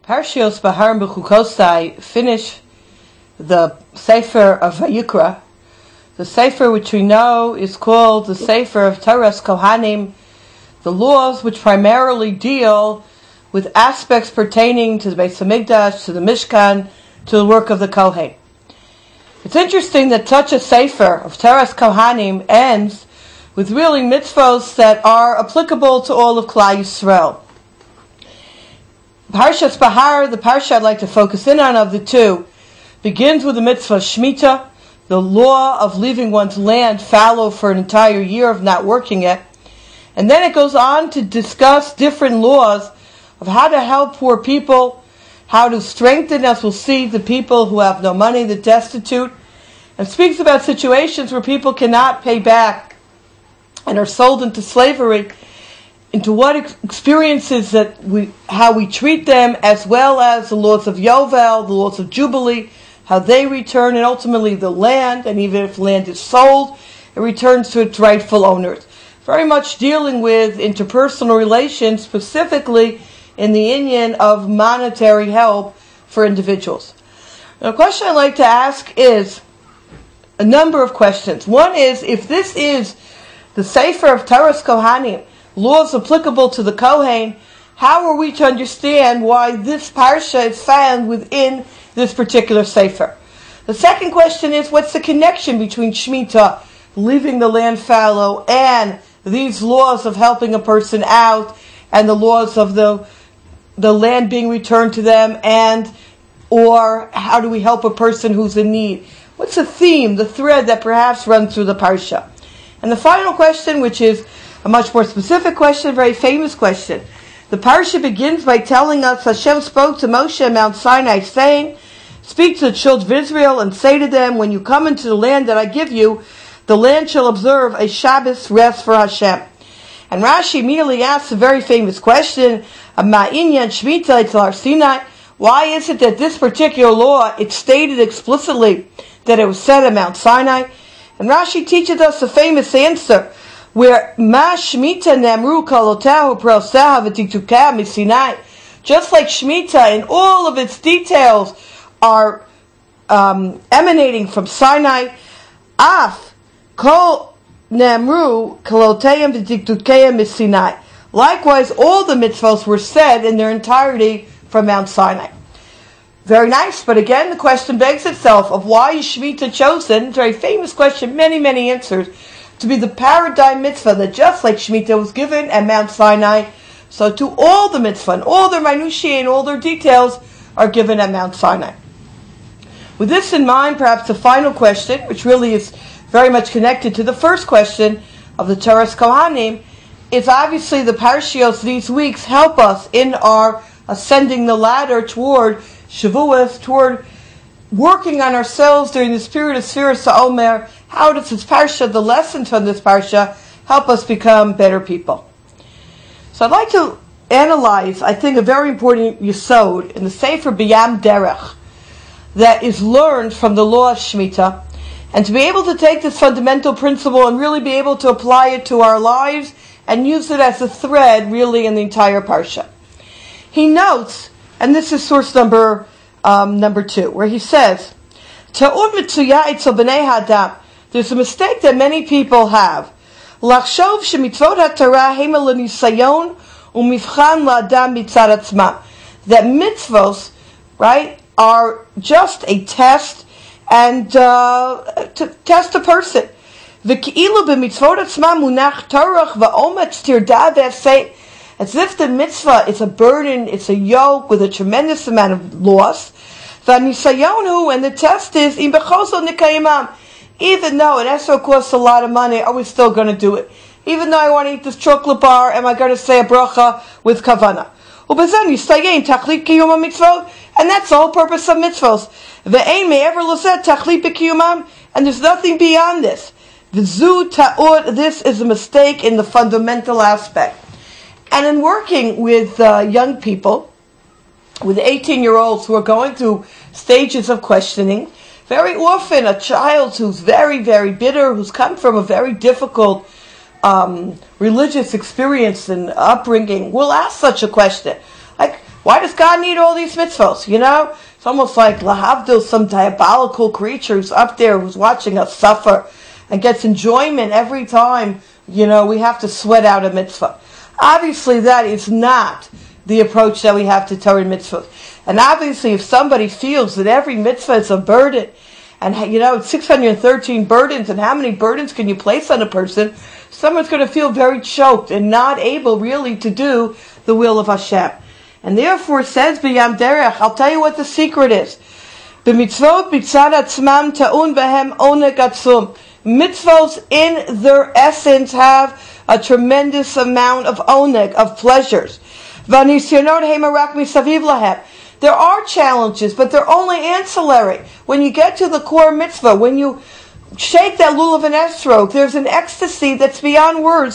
Parshat Behar and Bechukotai finish the Sefer of Vayikra, the Sefer which we know is called the Sefer of Torah's Kohanim, the laws which primarily deal with aspects pertaining to the Beis Hamikdash, to the Mishkan, to the work of the Kohen. It's interesting that such a Sefer of Torah's Kohanim ends with really mitzvos that are applicable to all of Klal Yisrael. Parshat Behar, the parsha I'd like to focus in on of the two, begins with the mitzvah Shemitah, the law of leaving one's land fallow for an entire year of not working it. And then it goes on to discuss different laws of how to help poor people, how to strengthen, as we'll see, the people who have no money, the destitute, and speaks about situations where people cannot pay back and are sold into slavery, into what experiences how we treat them, as well as the laws of Yovel, the laws of Jubilee, how they return, and ultimately the land, and even if land is sold, it returns to its rightful owners. Very much dealing with interpersonal relations, specifically in the inyan of monetary help for individuals. Now, a question I'd like to ask is a number of questions. One is, if this is the Sefer of Torah's Kohanim, laws applicable to the Kohen, how are we to understand why this parsha is found within this particular Sefer? The second question is, what's the connection between Shemitah, leaving the land fallow, and these laws of helping a person out, and the laws of the land being returned to them, or how do we help a person who's in need? What's the theme, the thread that perhaps runs through the parsha? And the final question, which is a much more specific question, a very famous question. The parsha begins by telling us Hashem spoke to Moshe at Mount Sinai, saying, "Speak to the children of Israel and say to them, when you come into the land that I give you, the land shall observe a Shabbos rest for Hashem." And Rashi immediately asks a very famous question, Ma'inyan Shemitah Etzel Har Sinai. Why is it that this particular law, it's stated explicitly that it was said at Mount Sinai? And Rashi teaches us a famous answer, where Ma Shemitah Nemru Kalotahu Proseha V'Tiktukah Misinai. Just like Shemitah in all of its details are emanating from Sinai, Af Kol Nemru Kaloteim V'Tiktukah Misinai. Likewise, all the mitzvos were said in their entirety from Mount Sinai. Very nice, but again, the question begs itself of why is Shemitah chosen? It's a very famous question, many answers, to be the paradigm mitzvah that just like Shemitah was given at Mount Sinai, so to all the mitzvah and all their minutiae and all their details are given at Mount Sinai. With this in mind, perhaps the final question, which really is very much connected to the first question of the Torah's Kohanim, is obviously the parshios these weeks help us in our ascending the ladder toward Shavuos, toward working on ourselves during this period of Sfiras HaOmer. How does this parsha, the lessons from this parsha, help us become better people? So I'd like to analyze, I think, a very important yesod in the Sefer B'Yam Derech that is learned from the law of Shemitah, and to be able to take this fundamental principle and really be able to apply it to our lives and use it as a thread really in the entire parsha. He notes, and this is source number 2, where he says, there's a mistake that many people have. That mitzvos, right, are just a test and to test a person. As if the mitzvah is a burden, it's a yoke with a tremendous amount of loss. And the test is, even though it also costs a lot of money, are we still going to do it? Even though I want to eat this chocolate bar, am I going to say a bracha with kavanah? And that's the whole purpose of mitzvahs. And there's nothing beyond this. This is a mistake in the fundamental aspect. And in working with young people, with 18-year-olds who are going through stages of questioning, very often a child who's very bitter, who's come from a very difficult religious experience and upbringing, will ask such a question. Like, Why does God need all these mitzvahs? You know, it's almost like lahavdil, some diabolical creature who's up there who's watching us suffer and gets enjoyment every time, you know, we have to sweat out a mitzvah. Obviously, that is not the approach that we have to Torah mitzvahs. And obviously, if somebody feels that every mitzvah is a burden, and you know, it's 613 burdens, and how many burdens can you place on a person? Someone's going to feel very choked and not able really to do the will of Hashem. And therefore, says B'yam Derech, I'll tell you what the secret is. B'mitzvot b'tzad atzmam ta'un behem oneg atzum. Mitzvos in their essence have a tremendous amount of oneg, of pleasures. V'nisyonot hema rak misaviv lahem. There are challenges, but they're only ancillary. When you get to the core mitzvah, when you shake that lulav and esrog, there's an ecstasy that's beyond words.